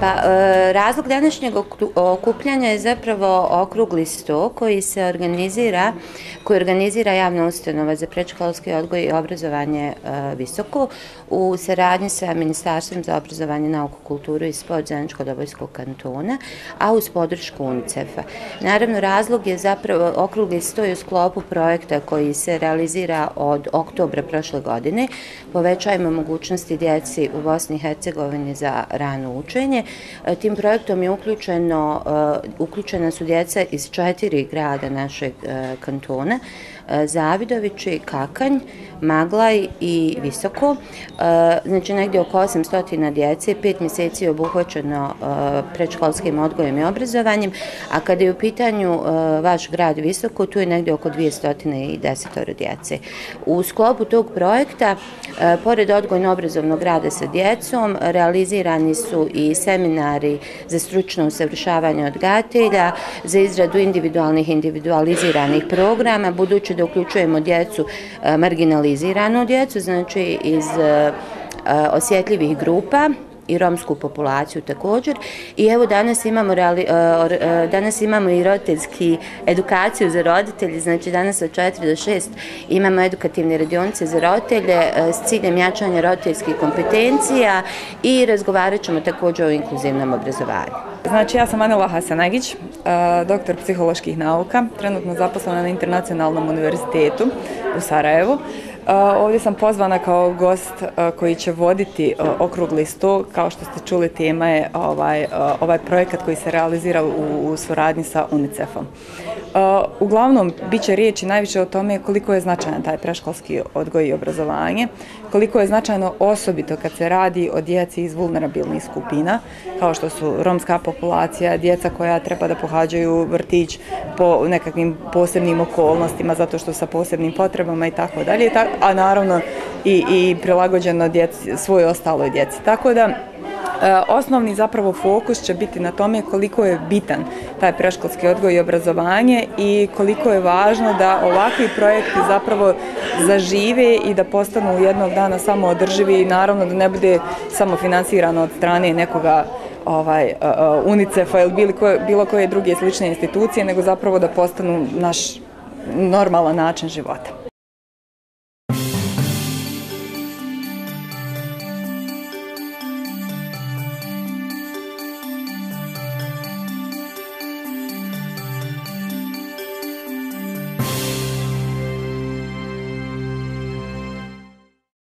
Pa, razlog današnjeg okupljanja je zapravo okrugli sto koji organizira javna ustanova za predškolski odgoj i obrazovanje Visoko u saradnji sa Ministarstvom za obrazovanje, nauku, kulturu i sport Zeničko-Dobojskog kantona, a uz podršku UNICEF-a. Naravno, razlog je zapravo okrugli sto u sklopu projekta koji se realizira od oktobra prošle godine. Povećajemo mogućnosti djeci u Bosni i Hercegovini za rano učenje. Tim projektom je uključena su djeca iz 4 grada našeg kantona, Zavidovići, Kakanj, Maglaj i Visoko. Znači negdje oko 800 djece, 5 mjeseci je obuhvaćeno predškolskim odgojem i obrazovanjem, a kada je u pitanju vaš grad Visoko, tu je negdje oko 210 djece. U sklopu tog projekta, pored odgojno-obrazovnog rada sa djecom, realizirani su i seminari za stručno usavršavanje odgajatelja, za izradu individualiziranih programa, budući da uključujemo djecu, marginaliziranu djecu, znači iz osjetljivih grupa i romsku populaciju također. I evo danas imamo i roditeljski edukaciju za roditelje, znači danas od 4 do 6 imamo edukativne radionice za roditelje s ciljem jačanja roditeljskih kompetencija i razgovarat ćemo također o inkluzivnom obrazovanju. Znači, ja sam Anela Hasanagić, doktor psiholoških nauka, trenutno zaposlena na Internacionalnom univerzitetu u Sarajevu. Ovdje sam pozvana kao gost koji će voditi okrugli sto. Kao što ste čuli, tema je ovaj projekat koji se realizira u suradnji sa UNICEF-om. Uglavnom, bit će riječi najviše o tome koliko je značajan taj predškolski odgoj i obrazovanje, koliko je značajno osobito kad se radi o djeci iz vulnerabilnih skupina, kao što su romska populacija, djeca koja treba da pohađaju vrtić po nekakvim posebnim okolnostima, zato što sa posebnim potrebama i tako dalje, a naravno i prilagođeno svoj ostaloj djeci. Tako da osnovni zapravo fokus će biti na tome koliko je bitan taj predškolski odgoj i obrazovanje i koliko je važno da ovakvi projekti zapravo zažive i da postanu jednog dana samoodrživi i naravno da ne bude samo finansirano od strane nekoga UNICEF-a ili bilo koje druge slične institucije, nego zapravo da postanu naš normalan način života.